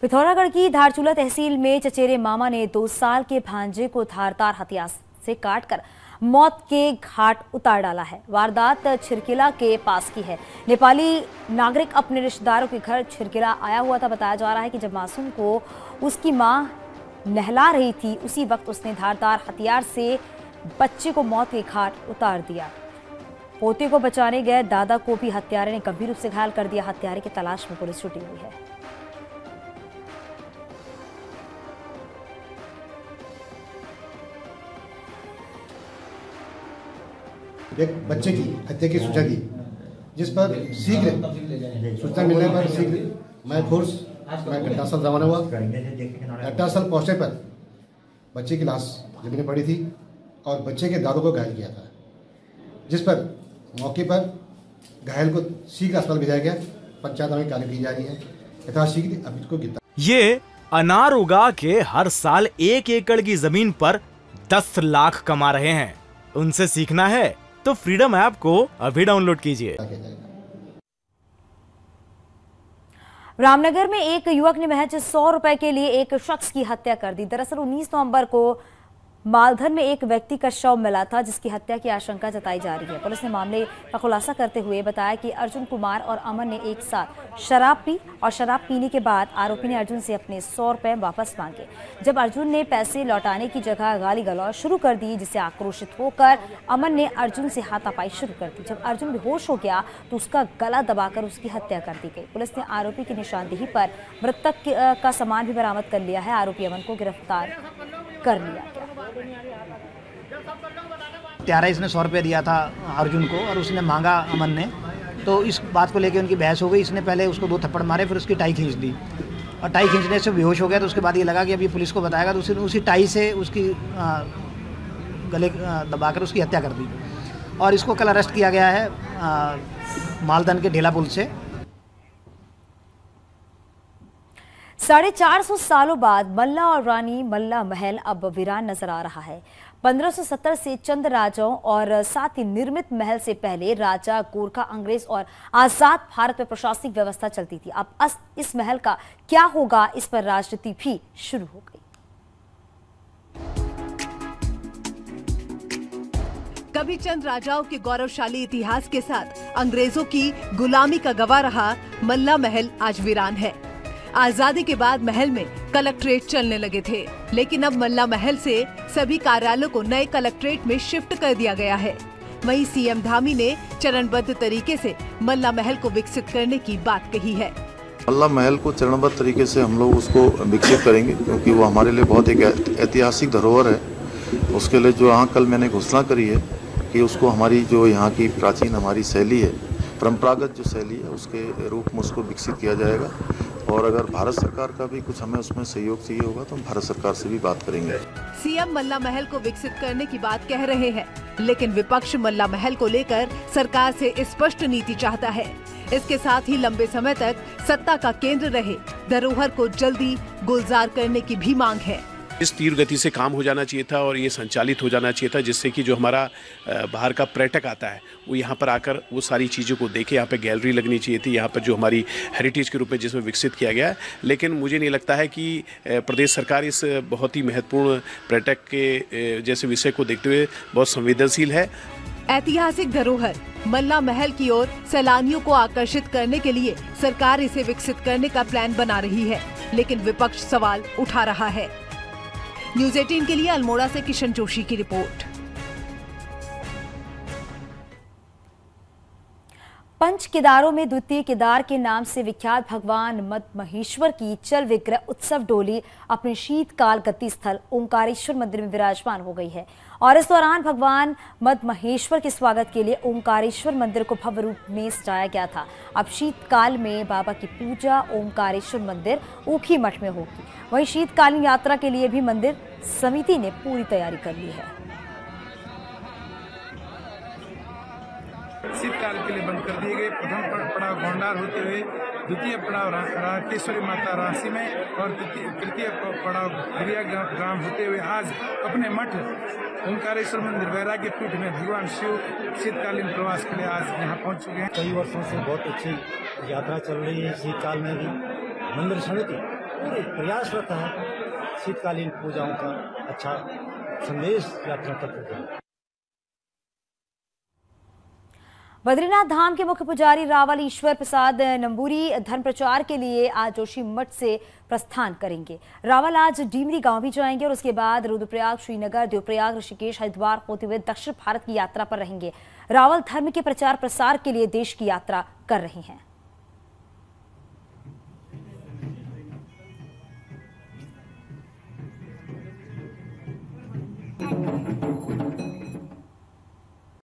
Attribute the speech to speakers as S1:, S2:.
S1: पिथौरागढ़ की धारचूला तहसील में चचेरे मामा ने 2 साल के भांजे को धारदार हथियार से काटकर मौत के घाट उतार डाला है। वारदात छिरकिला के पास की है। नेपाली नागरिक अपने रिश्तेदारों के घर छिरकिला आया हुआ था। बताया जा रहा है कि जब मासूम को उसकी मां नहला रही थी, उसी वक्त उसने धारदार हथियार से बच्चे को मौत के घाट उतार दिया। पोते को बचाने गए दादा को भी हत्यारे ने गंभीर रूप से घायल कर दिया। हत्यारे की तलाश में पुलिस जुटी हुई है।
S2: एक बच्चे की हत्या की सूचना दी, जिस पर शीघ्र सूचना मिलने पर शीघ्र मैं घटनास्थल रवाना हुआ। घटनास्थल पहुंचने पर बच्चे की लाश जमीन में पड़ी थी और बच्चे के दादू को घायल किया था, जिस पर मौके पर घायल को शीघ्र अस्पताल भेजा गया। पंचायत में कार्रवाई की जा रही है। यथाशीघ्र अभियुक्त को गिरफ्तार।
S3: ये अनार उगा के हर साल 1 एकड़ की जमीन पर 10 लाख कमा रहे हैं। उनसे सीखना है तो फ्रीडम ऐप को अभी डाउनलोड कीजिए।
S1: रामनगर में एक युवक ने महज 100 रुपए के लिए एक शख्स की हत्या कर दी। दरअसल 19 नवंबर को मालधन में एक व्यक्ति का शव मिला था, जिसकी हत्या की आशंका जताई जा रही है। पुलिस ने मामले का खुलासा करते हुए बताया कि अर्जुन कुमार और अमन ने एक साथ शराब पी और शराब पीने के बाद आरोपी ने अर्जुन से अपने 100 रुपए वापस मांगे। जब अर्जुन ने पैसे लौटाने की जगह गाली गलौज शुरू कर दी, जिससे आक्रोशित होकर अमन ने अर्जुन से हाथापाई शुरू कर दी। जब अर्जुन बेहोश हो गया तो उसका गला दबाकर उसकी हत्या कर दी गई। पुलिस ने आरोपी की निशानदेही पर मृतक का सामान भी बरामद कर लिया है। आरोपी अमन को गिरफ्तार कर लिया गया।
S4: त्यारा इसने 100 रुपये दिया था अर्जुन को और उसने मांगा अमन ने, तो इस बात को लेकर उनकी बहस हो गई। इसने पहले उसको 2 थप्पड़ मारे, फिर उसकी टाई खींच दी और टाई खींचने से बेहोश हो गया। तो उसके बाद ये लगा कि अभी पुलिस को बताएगा, तो उसने उसी टाई से उसकी गले दबाकर उसकी हत्या कर दी और इसको कल अरेस्ट किया गया है मालदन के ढेला पुल से।
S1: 450 सालों बाद मल्ला और रानी मल्ला महल अब वीरान नजर आ रहा है। 1570 से चंद राजाओं और साथ ही निर्मित महल से पहले राजा, गोरखा, अंग्रेज और आजाद भारत में प्रशासनिक व्यवस्था चलती थी। अब इस महल का क्या होगा, इस पर राजनीति भी शुरू हो गई।
S5: कभी चंद राजाओं के गौरवशाली इतिहास के साथ अंग्रेजों की गुलामी का गवाह रहा मल्ला महल आज वीरान है। आजादी के बाद महल में कलेक्ट्रेट चलने लगे थे, लेकिन अब मल्ला महल से सभी कार्यालयों को नए कलेक्ट्रेट में शिफ्ट कर दिया गया है। वहीं सीएम धामी ने चरणबद्ध तरीके से मल्ला महल को विकसित करने की बात कही है।
S6: मल्ला महल को चरणबद्ध तरीके से हम लोग उसको विकसित करेंगे, क्योंकि वो हमारे लिए बहुत एक ऐतिहासिक धरोहर है। उसके लिए जो यहाँ कल मैंने घोषणा करी है कि उसको हमारी जो यहाँ की प्राचीन हमारी शैली है, परंपरागत जो शैली है, उसके रूप में उसको विकसित किया जाएगा। और अगर भारत सरकार का भी कुछ हमें उसमें सहयोग चाहिए होगा तो हम भारत सरकार से भी बात करेंगे।
S5: सीएम मल्ला महल को विकसित करने की बात कह रहे हैं, लेकिन विपक्ष मल्ला महल को लेकर सरकार से स्पष्ट नीति चाहता है। इसके साथ ही लंबे समय तक सत्ता का केंद्र रहे धरोहर को जल्दी गुलजार करने की भी मांग है।
S7: इस तीव्र गति से काम हो जाना चाहिए था और ये संचालित हो जाना चाहिए था, जिससे कि जो हमारा बाहर का पर्यटक आता है वो यहाँ पर आकर वो सारी चीज़ों को देखे। यहाँ पे गैलरी लगनी चाहिए थी, यहाँ पर जो हमारी हेरिटेज के रूप में जिसमें विकसित किया गया है। लेकिन मुझे नहीं लगता है कि प्रदेश सरकार इस बहुत ही महत्वपूर्ण पर्यटक के जैसे विषय को देखते हुए बहुत संवेदनशील है।
S5: ऐतिहासिक धरोहर मल्ला महल की ओर सैलानियों को आकर्षित करने के लिए सरकार इसे विकसित करने का प्लान बना रही है, लेकिन विपक्ष सवाल उठा रहा है। न्यूज़ 18 के लिए अल्मोड़ा से किशन जोशी की रिपोर्ट।
S1: पंच केदारों में द्वितीय केदार के नाम से विख्यात भगवान मद महेश्वर की चल विग्रह उत्सव डोली अपने शीतकाल गति स्थल ओंकारेश्वर मंदिर में विराजमान हो गई है और इस दौरान भगवान मद महेश्वर के स्वागत के लिए ओंकारेश्वर मंदिर को भव्य रूप में सजाया गया था। अब शीतकाल में बाबा की पूजा ओंकारेश्वर मंदिर ऊखी मठ में होगी। वहीं शीतकालीन यात्रा के लिए भी मंदिर समिति ने पूरी तैयारी कर ली है।
S8: शीतकाल के लिए बंद कर दिए गए। प्रथम पड़ाव गोंडार होते हुए द्वितीय पड़ाव राकेश्वरी माता राशि में और तृतीय पड़ाव गिरिया ग्राम होते हुए आज अपने मठ ओंकारेश्वर मंदिर वैराग्य पीठ में भगवान शिव शीतकालीन प्रवास के लिए आज यहाँ पहुँच चुके हैं।
S9: कई वर्षों से बहुत अच्छी यात्रा चल रही है। शीतकाल में भी मंदिर समिति पूरे प्रयासरत हैं शीतकालीन पूजाओं का अच्छा संदेश यात्रा तक पहुंचाएं।
S1: बद्रीनाथ धाम के मुख्य पुजारी रावल ईश्वर प्रसाद नंबूरी धर्म प्रचार के लिए आज जोशी मठ से प्रस्थान करेंगे। रावल आज डीमरी गांव भी जाएंगे और उसके बाद रुद्रप्रयाग, श्रीनगर, देवप्रयाग, ऋषिकेश, हरिद्वार होते हुए दक्षिण भारत की यात्रा पर रहेंगे। रावल धर्म के प्रचार प्रसार के लिए देश की यात्रा कर रहे हैं।